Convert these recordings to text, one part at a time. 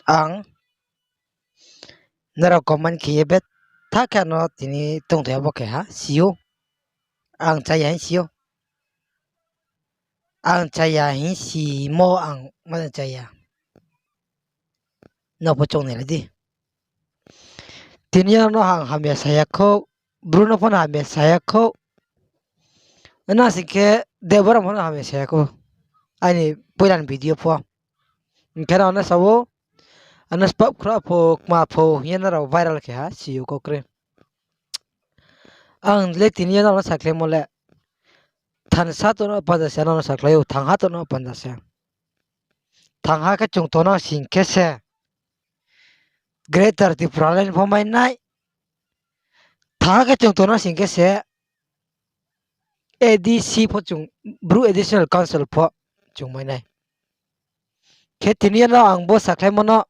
ang nara comment kia bet tha kya no tini tong thya bo ke ha siu ang chaya hin siu ang chaya hin si mo ang ma chaya no po chong ne di tini no hang hamya saya ko bruno pon hamya saya ko na sike debora mon hamya saya ko ani puran video po kera na sawo anas pap khra pho ma pho yen na viral ke ha siu ko kre ang le tini no sakle mo le than sa to no pa sa no sakle yo thang ha to no pan sa thang ha ka chung to no sing ke se greater the problem for my night thang ka chung to no sing ke se ADC pho chung bru additional council pho chung mai nai ke tini no ang bo sakle mo no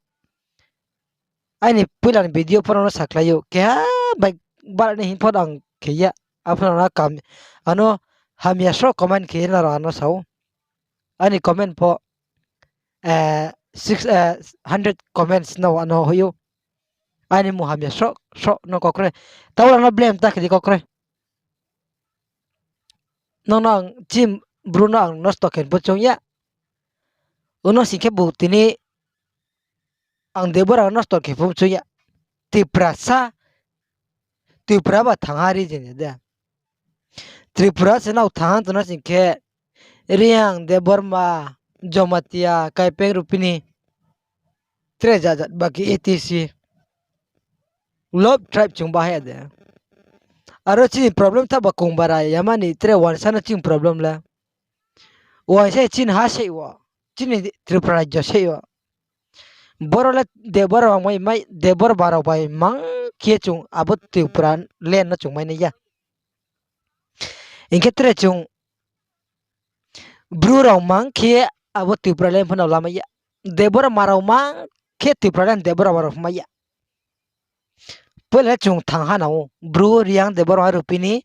ai ni pulan video pho no sakle yo ke ba ba ni hin pho ang ke ya apna na kam ano ham ya so comment ke na ra no sau ani comment pho 600 comments no ano hoyo ani mu ham ya so no kokre tawla no blame ta ke kokre no no chim bruno ang no stock en bochong ya uno sike bu tini ang debora no stock ke phu chu ya ti prasa ti praba thangari jene da tripura se na thang to na sike riang deborma jomatia kaipeng rupini treja baki etc lob tribe chung ba he de aro chi problem ta ba kong bara yamani tre wan sana ching problem la wa se chin ha se wa chin tripura jo se wa borole debor mai debor baro bai mang khie chung abot tripura len na chung mai ne ya inke tre chung bru rong mang khie abot tripura len phana la mai ya debor marau mang khie tripura len debor baro mai ya pole chung thang ha nau bru riang debor ha rupini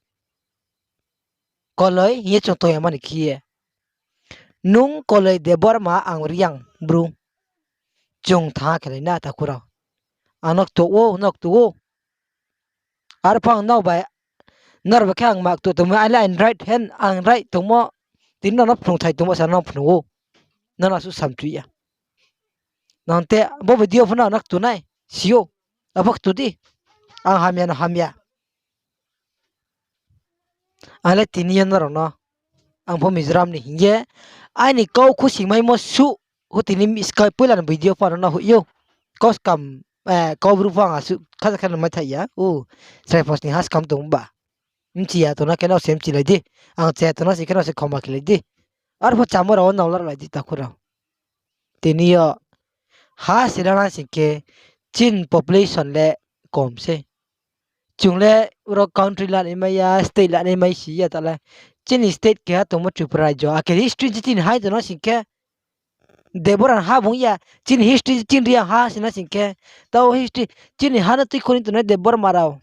koloi ye chung to yamani khie nung koloi debor ma ang riang bru chung tha khale na ta khura anok to wo ar phang nau bai nar ba khang mak to ma line right hand ang right to mo tin no phung thai to mo sa no phnu na su sam tu ya nante bo video phuna nak tu nai sio abak tu di ang hamya ale tinian no ang pho mizoram ni hinge ai ni kau khu sing mai mo su ho tini skype pulan video pa no yo kos kam kau bru fa asu kha mai thai ya sai pos ni has kam tum ba chia to na keno sem chi lai di ang che to na si keno se khoma ki lai di ar pho chamor on na lai di ta khura tini yo ha sirana sike chin population le kom se chung le ro country la ni mai ya state la ni mai si ya ta la chin state ke to mo tripura jo a ke history chin hai to na sike deboran ha bung ya chin history chin ria ha sina sike to history chin ha na ti khoni to na debor marao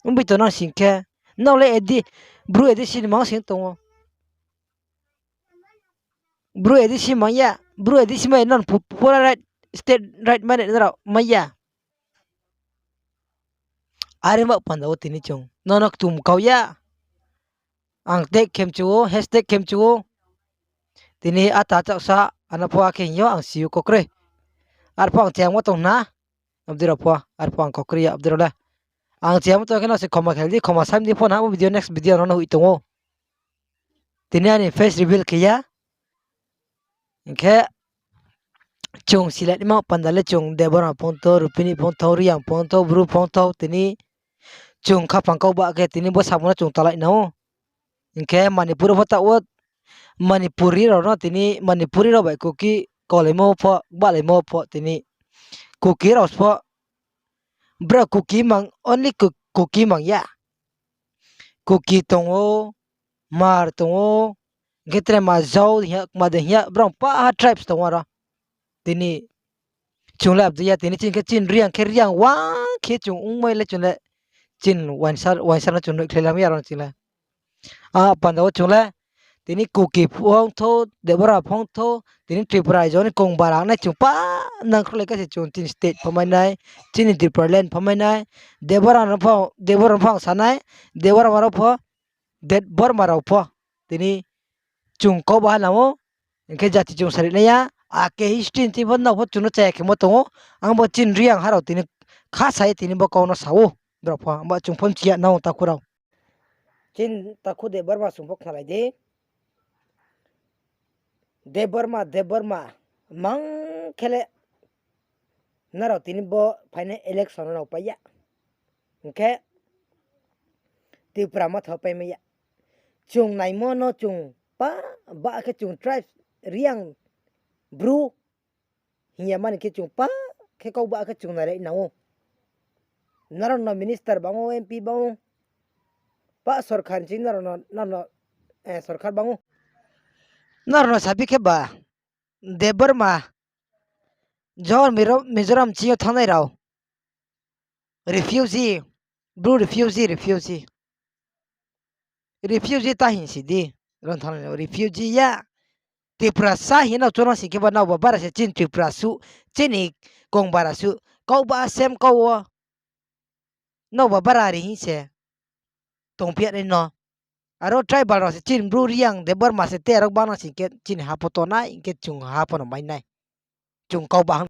umbi to na sike no le edi bru edi sin ma sing to bru edi sin ma ya bru edi sin ma non pura right state right man ra ma ya are ma panda o tini chung nonok tum kau ya ang tek kem chu hashtag kem chu tini ata chak sa ana po ake yo ang siu kokre ar pang tiang mo tong na abdira po ar pang kokri abdira la ang tiang to kena se khoma kheldi khoma sam di phone ha video next video no hui tongo tini ani face reveal kiya ke chung silat ma pandale chung debora ponto rupini ponto riang ponto bru ponto tini chung kha pangkau ba ke tini bo samona chung talai no ke manipur phota o manipuri ro no tini manipuri ro bai kuki kolemo pho balemo pho tini kuki ro pho bra kuki mang only kuki mang ya kuki tongo mar tongo getre ma zau ya ma de ya bra pa tribes tongo ra tini chung lab ya tini chin ke chin riang ke riang wa ke chung mai le chung le chin wan sar na chung le lam ya ron chin le panda o chung le tini kuki phong tho debora phong tho tini tripura joni kong barang na chungpa nang khle ka chung tin state phamai nai chini tripura land phamai nai debora phong sanai debora maro pho det bor maro pho tini chung ko ba namo ke jati chung sari na ya ake history ti bon na pho chung cha ke mo to ang bo chin riang haro tini kha sai tini bo ko no sawo bro pho ba chung phom chia na ta khurau chin ta khu debor ma sung phok khalai de deborma mang khele naro tini bo final election no pa ya ke tripura ma thopai me ya chung nai mo no chung pa ba ke chung tribe riang bru hiya man ke chung pa ke kau ba ke chung na re nawo naro no minister bango mp bango pa sarkar jing naro no sarkar bango naro no sabi ke ba deborma jor mizoram chiyo thanai rao refugee bru refugee ta hin si di ron than refugee ya tripura sa hin na chona si ke ba na ba bara se chin tripura su chini kong bara su kau ba sem kau wa no ba bara ri hin se tong pia ni no aro tribal ro se chin bru riang de bar ma se te rak ba na si ke chin ha poto na ke chung ha po no mai nai chung kau ba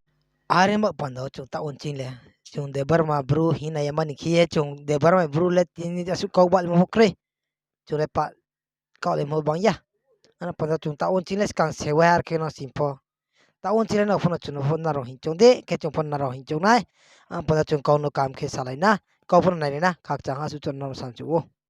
are ma pando chung ta on chin le chung de bar ma bru hin na yamani khie chung de bar ma bru le tin su kau ba mo kre chung le pa kau le mo bang ya ana pando chung ta on chin le kang se wa ke no simpo ta on chin na phone chung phone na ro hin chung de ke chung phone na ro hin chung nai pando chung kau no kam khe salai na kau phone nai na khak chang ha su chon no sam chu